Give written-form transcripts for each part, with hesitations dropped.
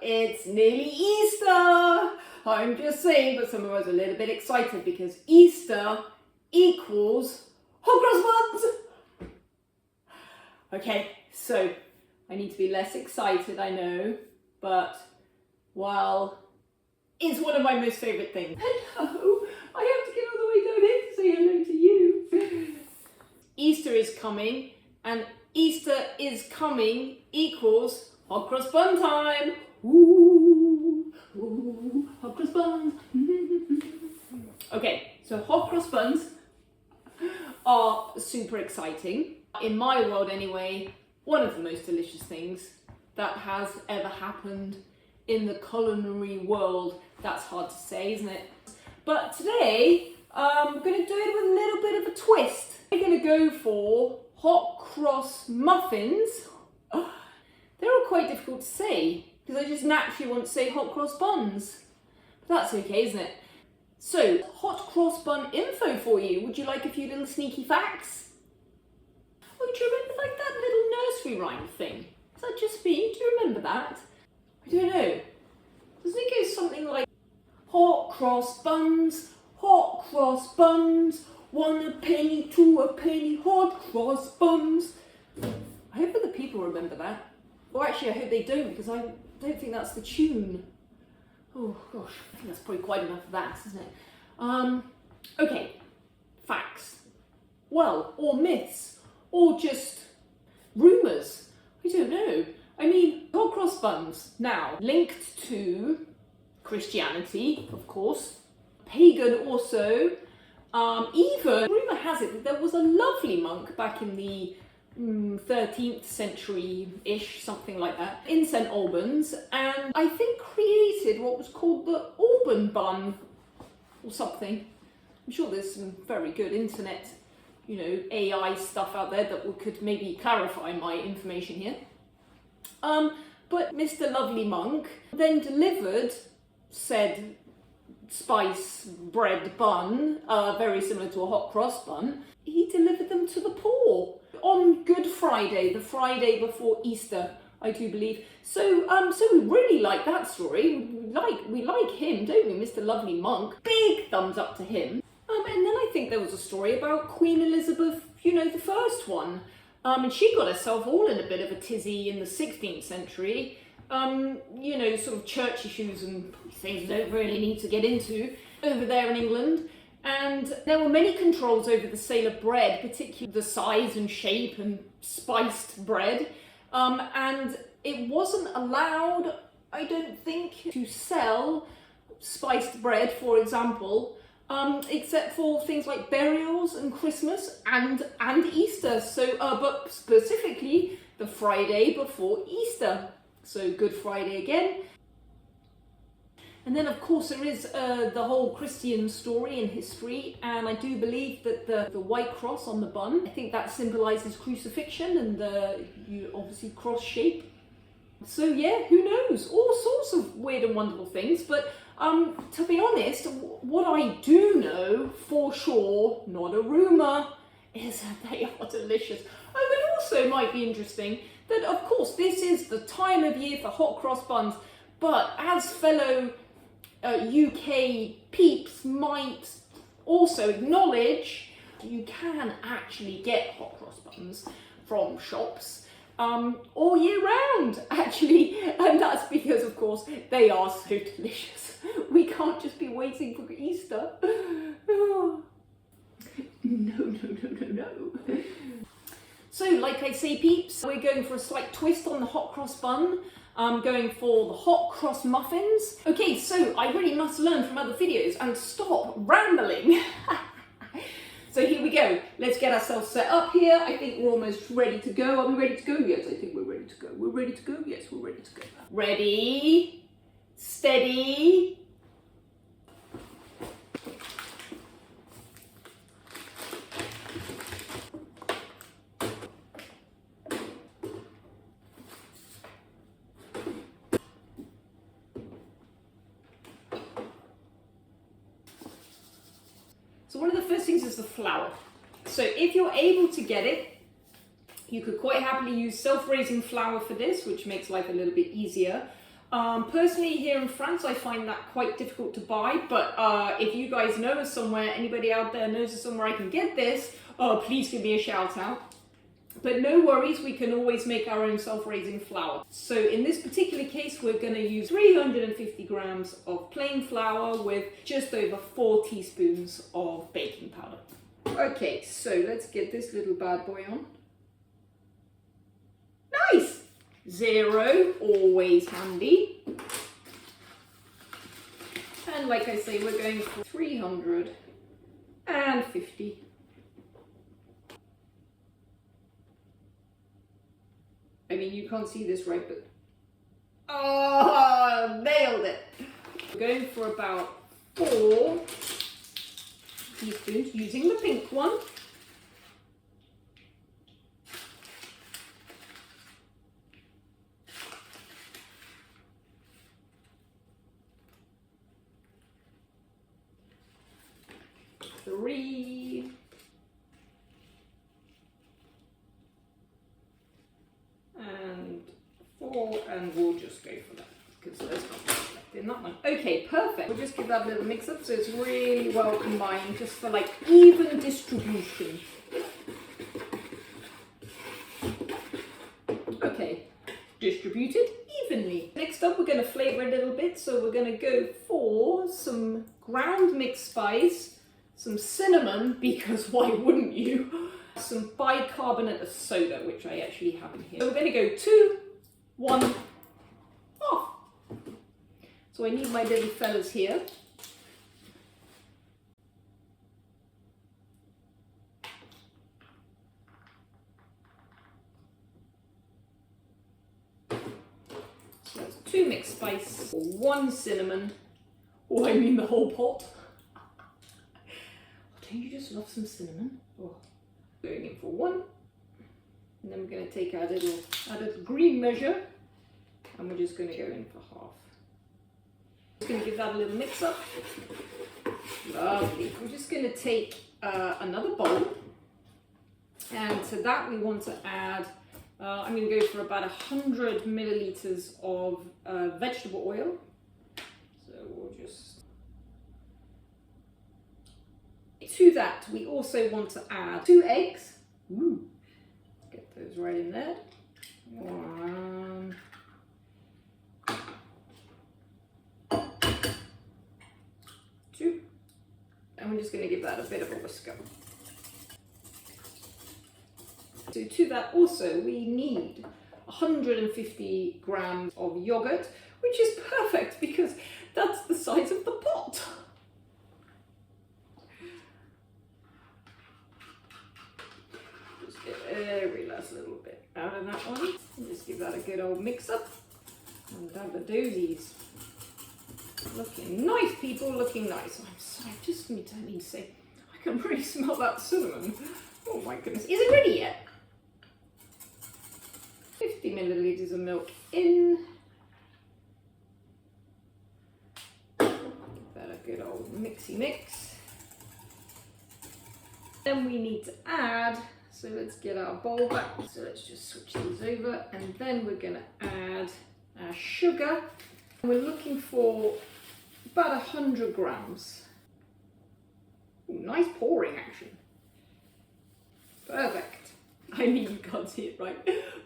It's nearly Easter! I'm just saying, but some of us are a little bit excited because Easter equals Hot Cross Buns! Okay, so I need to be less excited, I know, but well, it's one of my most favourite things. Hello! I have to get all the way down here to say hello to you. Easter is coming, and Easter is coming equals Hot Cross Bun time! Ooh, ooh, Hot Cross Buns! Okay, so Hot Cross Buns are super exciting. In my world anyway, one of the most delicious things that has ever happened in the culinary world. That's hard to say, isn't it? But today, I'm going to do it with a little bit of a twist. We're going to go for Hot Cross Muffins. They're all quite difficult to say because I just naturally want to say Hot Cross Buns. But that's okay, isn't it? So, Hot Cross Bun info for you. Would you like a few little sneaky facts? Oh, do you remember like that little nursery rhyme thing? Is that just me? Do you remember that? I don't know. Doesn't it go something like Hot Cross Buns, Hot Cross Buns, 1 a penny, 2 a penny, Hot Cross Buns. I hope other people remember that. Or actually I hope they don't, because I don't think that's the tune. Oh gosh, I think that's probably quite enough of that, isn't it? Okay, facts. Well, or myths, or just rumours. I don't know. I mean, Hot Cross Buns, now, linked to Christianity, of course, pagan also, even, rumour has it that there was a lovely monk back in the 13th century-ish, something like that, in St Albans, and I think created what was called the Alban bun, or something. I'm sure there's some very good internet, you know, AI stuff out there that could maybe clarify my information here. But Mr. Lovely Monk then delivered said spice bread bun, very similar to a hot cross bun. He delivered them to the poor on Good Friday, the Friday before Easter, I do believe. So, so we really like that story. We like him, don't we, Mr. Lovely Monk? Big thumbs up to him. And then I think there was a story about Queen Elizabeth, you know, the first one. And she got herself all in a bit of a tizzy in the 16th century. You know, sort of church issues and things don't really need to get into over there in England. And there were many controls over the sale of bread, particularly the size and shape and spiced bread. And it wasn't allowed, I don't think, to sell spiced bread, for example, except for things like burials and Christmas and Easter. So, but specifically the Friday before Easter. So Good Friday again. And then of course there is the whole Christian story and history, and I do believe that the white cross on the bun, I think that symbolises crucifixion and the obviously cross shape. So yeah, who knows? All sorts of weird and wonderful things, but to be honest, what I do know for sure, not a rumour, is that they are delicious. Oh, and also might be interesting that of course this is the time of year for hot cross buns, but as fellow UK peeps might also acknowledge, you can actually get hot cross buns from shops all year round, actually, and that's because of course they are so delicious. We can't just be waiting for Easter. Oh. No. So, like I say, peeps, we're going for a slight twist on the hot cross bun. I'm going for the hot cross muffins. Okay, so I really must learn from other videos and stop rambling. So here we go. Let's get ourselves set up here. I think we're almost ready to go. Are we ready to go? Yes, I think we're ready to go. We're ready to go? Yes, we're ready to go. Ready, steady. So one of the first things is the flour. So if you're able to get it, you could quite happily use self-raising flour for this, which makes life a little bit easier. Personally, here in France, I find that quite difficult to buy, but if you guys know of somewhere, anybody out there knows of somewhere I can get this, please give me a shout out. But no worries, we can always make our own self-raising flour. So in this particular case, we're going to use 350 grams of plain flour with just over 4 teaspoons of baking powder. Okay, so let's get this little bad boy on. Nice! 0, always handy. And like I say, we're going for 350. I mean, you can't see this right, but... Oh, nailed it! We're going for about 4 teaspoons, using the pink one. Three. And 4, and we'll just go for that because there's not much left in that one. Okay, perfect. We'll just give that a little mix up so it's really well combined, just for like even distribution. Okay, distributed evenly. Next up, we're going to flavor a little bit, so we're going to go for some ground mixed spice, some cinnamon, because why wouldn't you? Some bicarbonate of soda, which I actually have in here. So we're going to go 2, 1, off. So I need my little fellas here. So that's 2 mixed spice, 1 cinnamon. Oh, I mean the whole pot. Don't you just love some cinnamon? Oh. Going in for 1, and then we're going to take our little green measure, and we're just going to go in for half. Just going to give that a little mix up. Lovely. We're just going to take another bowl, and to that we want to add, I'm going to go for about 100 milliliters of vegetable oil. So we'll just... To that, we also want to add 2 eggs. Ooh. Get those right in there. 1, 2, and we're just going to give that a bit of a whisk up. So to that also, we need 150 grams of yogurt, which is perfect because that's the size of the pot. Every last little bit out of that one. And just give that a good old mix up. And have the dozies. Looking nice, people, looking nice. I'm sorry, I just need to say, I can really smell that cinnamon. Oh my goodness. Is it ready yet? 50 milliliters of milk in. Give that a good old mixy mix. Then we need to add, so let's get our bowl back. So let's just switch these over, and then we're going to add our sugar. We're looking for about 100 grams. Ooh, nice pouring action. Perfect. I mean, you can't see it right,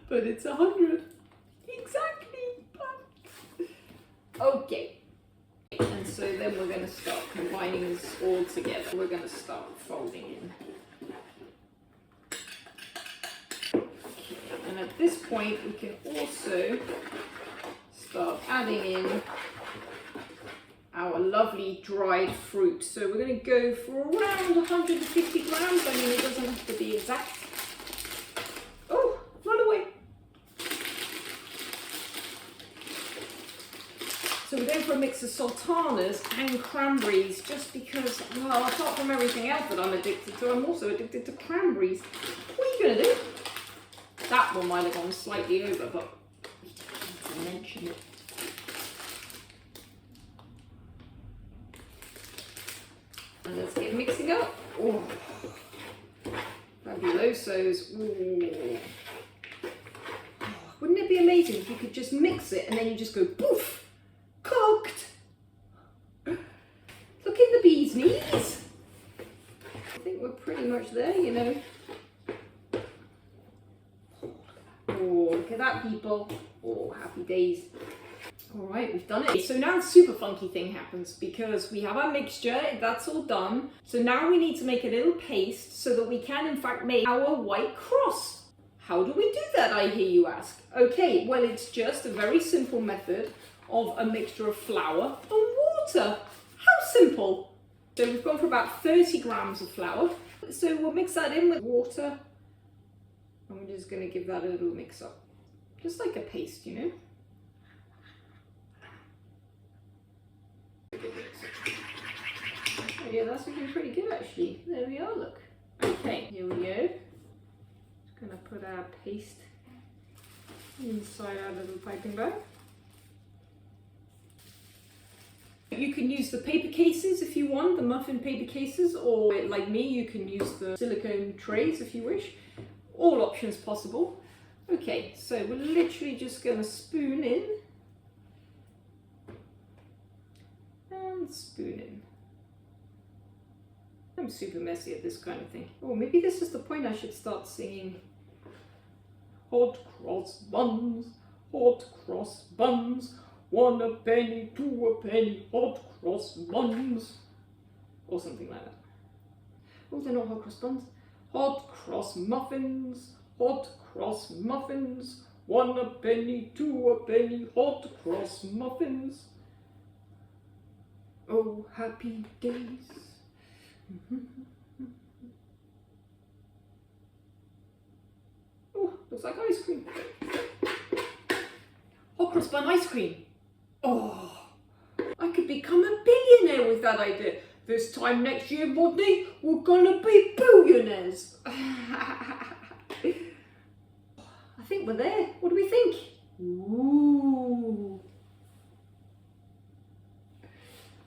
but it's 100. Exactly. Okay. And so then we're going to start combining this all together. We're going to start folding in. And at this point, we can also start adding in our lovely dried fruit. So we're going to go for around 150 grams. I mean, it doesn't have to be exact. Oh, run away. So we're going for a mix of sultanas and cranberries, just because, well, apart from everything else that I'm addicted to, I'm also addicted to cranberries. What are you going to do? That one might have gone slightly over, but we don't need to mention it. And let's get mixing up. Oh, fabulosos. Ooh. Oh, wouldn't it be amazing amazing if you could just mix it and then you just go poof, cooked. Look at the bee's knees. I think we're pretty much there, you know. Oh, look at that, people. Oh, happy days. All right, we've done it. So now the super funky thing happens because we have our mixture, that's all done. So now we need to make a little paste so that we can in fact make our white cross. How do we do that, I hear you ask? Okay, well, it's just a very simple method of a mixture of flour and water. How simple. So we've gone for about 30 grams of flour. So we'll mix that in with water. And we're just going to give that a little mix up. Just like a paste, you know. Oh yeah, that's looking pretty good actually. There we are, look. Okay, here we go. Just going to put our paste inside our little piping bag. You can use the paper cases if you want, the muffin paper cases, or like me, you can use the silicone trays if you wish. All options possible. Okay, so we're literally just going to spoon in and spoon in. I'm super messy at this kind of thing. Oh, maybe this is the point I should start singing. Hot cross buns, hot cross buns. 1 a penny, 2 a penny, hot cross buns. Or something like that. Oh, they're not hot cross buns. Hot cross muffins, hot cross muffins. 1 a penny, 2 a penny, hot cross muffins. Oh, happy days. Oh, looks like ice cream. Hot cross bun ice cream. Oh, I could become a billionaire with that idea. This time next year, Rodney, we're gonna be billionaires. I think we're there. What do we think? Ooh.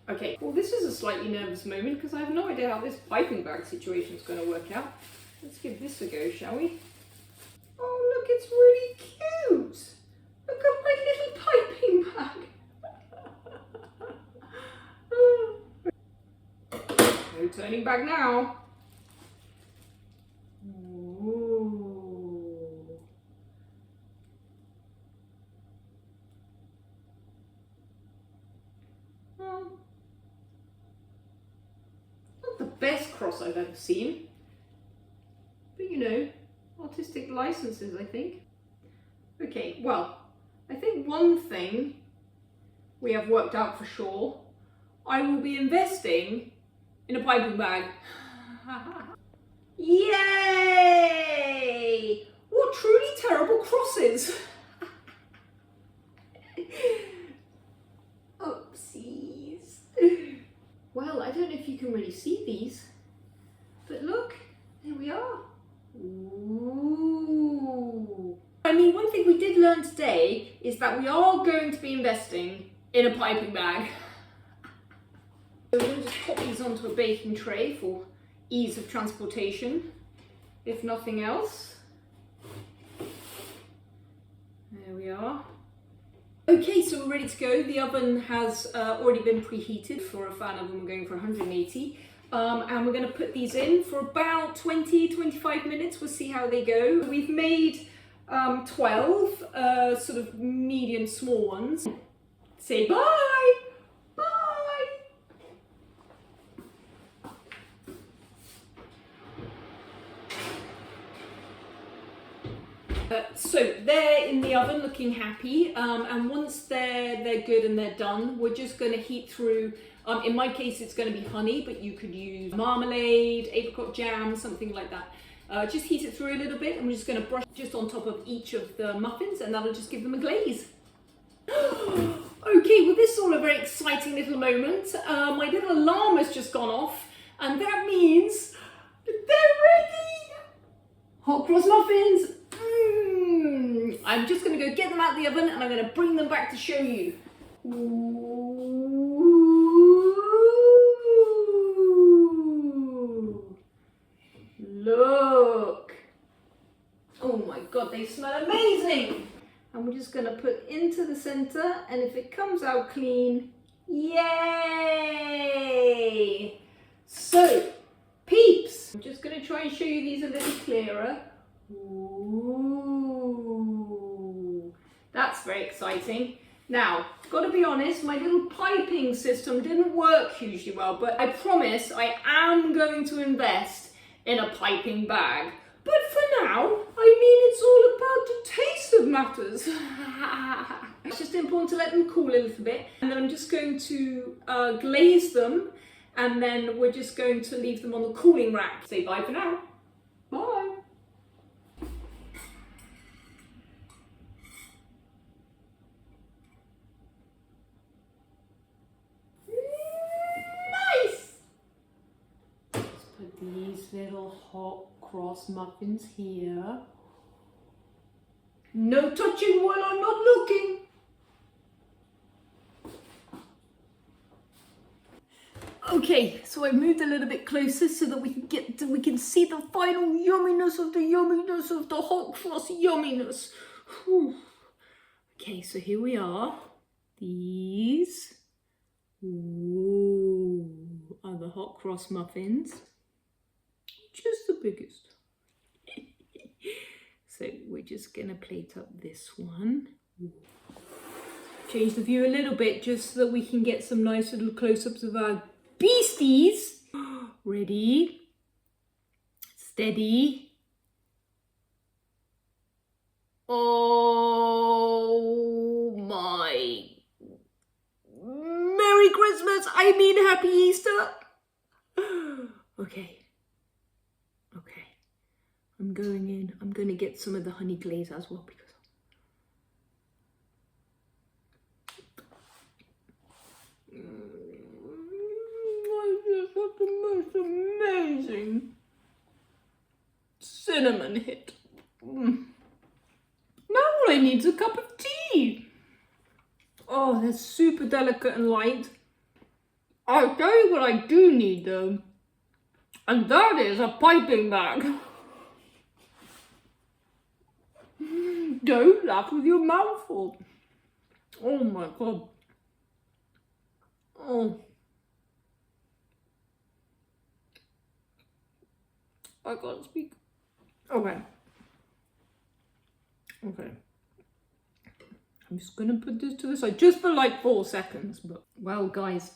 Okay, well this is a slightly nervous moment because I have no idea how this piping bag situation is going to work out. Let's give this a go, shall we? Oh look, it's really cute. Look at my little piping bag. No turning back now. Ooh. Not the best cross I've ever seen, but you know, artistic licenses, I think. Okay, well, I think one thing we have worked out for sure. I will be investing in a piping bag. Yay! What truly terrible crosses! Oopsies. Well, I don't know if you can really see these, but look, there we are. Ooh. I mean, one thing we did learn today is that we are going to be investing in a piping bag. So we're going to just pop these onto a baking tray for ease of transportation, if nothing else. There we are. Okay, so we're ready to go. The oven has already been preheated. For a fan oven, we're going for 180. And we're going to put these in for about 20-25 minutes. We'll see how they go. We've made 12 sort of medium small ones. Say bye! Bye! So they're in the oven looking happy, and once they're good and they're done, we're just going to heat through, in my case it's going to be honey, but you could use marmalade, apricot jam, something like that. Just heat it through a little bit, and we're just going to brush just on top of each of the muffins, and that'll just give them a glaze. Okay, well this is all a very exciting little moment. My little alarm has just gone off, and that means they're ready! Hot cross muffins! I'm just going to go get them out of the oven, and I'm going to bring them back to show you. Ooh. Look! Oh my god, they smell amazing! And we're just going to put into the center, and if it comes out clean, yay! So, peeps, I'm just going to try and show you these a little clearer. Ooh, that's very exciting. Now, got to be honest, my little piping system didn't work hugely well, but I promise I am going to invest in a piping bag. But for now, I mean, it's all about the taste of matters. It's just important to let them cool a little bit. And then I'm just going to glaze them, and then we're just going to leave them on the cooling rack. Say bye for now. Bye. These little hot cross muffins here. No touching while I'm not looking. Okay, so I moved a little bit closer so that we can see the final yumminess of the hot cross yumminess. Whew. Okay, so here we are. These are the hot cross muffins. Just the biggest. So we're just gonna plate up this one. Change the view a little bit just so that we can get some nice little close-ups of our beasties. Ready, steady. Oh my. Merry Christmas, I mean Happy Easter. Okay. Okay, I'm going in. I'm going to get some of the honey glaze as well because I just got the most amazing cinnamon hit. Now all I need is a cup of tea. Oh, they're super delicate and light. I'll tell you what I do need though. And that is a piping bag. Don't laugh with your mouth full. Oh my god. Oh. I can't speak. Okay. Okay. I'm just gonna put this to the side just for like 4 seconds. But well, guys,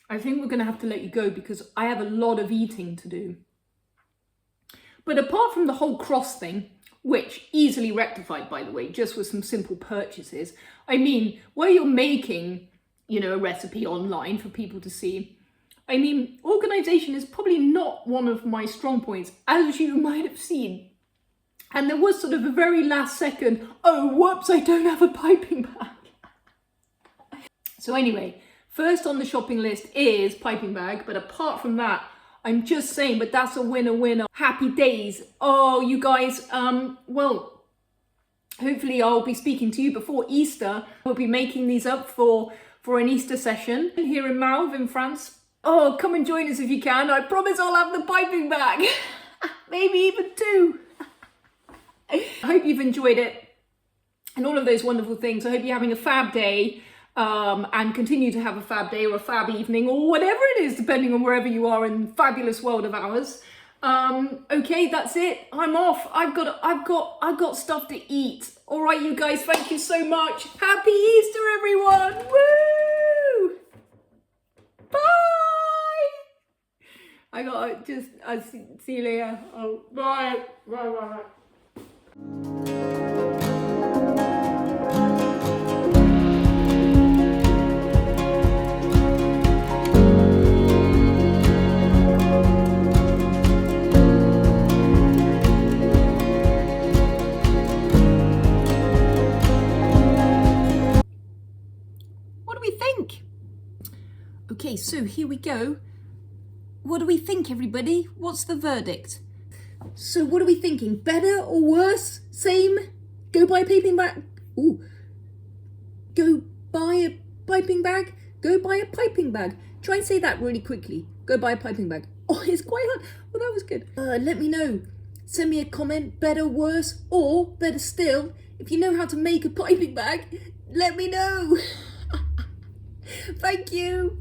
I think we're gonna have to let you go because I have a lot of eating to do. But apart from the whole cross thing, which easily rectified, by the way, just with some simple purchases. I mean, where you're making, you know, a recipe online for people to see, I mean, organization is probably not one of my strong points, as you might have seen. And there was sort of a very last second, oh, whoops, I don't have a piping bag. So anyway, first on the shopping list is piping bag, but apart from that, I'm just saying, but that's a winner. Happy days. Oh, you guys, well, hopefully I'll be speaking to you before Easter. We'll be making these up for an Easter session here in Mauve in France. Oh, come and join us if you can. I promise I'll have the piping bag. Maybe even 2. I hope you've enjoyed it and all of those wonderful things. I hope you're having a fab day. And continue to have a fab day or a fab evening or whatever it is, depending on wherever you are in the fabulous world of ours. Okay, that's it. I'm off. I've got stuff to eat. All right, you guys, thank you so much. Happy Easter, everyone. Woo! Bye. I'll see you later. Oh, bye. Bye. Okay, so here we go. What do we think, everybody? What's the verdict? So what are we thinking? Better or worse? Same? Go buy a piping bag? Ooh. Go buy a piping bag? Go buy a piping bag. Try and say that really quickly. Go buy a piping bag. Oh, it's quite hard. Well, that was good. Let me know. Send me a comment, better, worse, or better still, if you know how to make a piping bag, let me know. Thank you.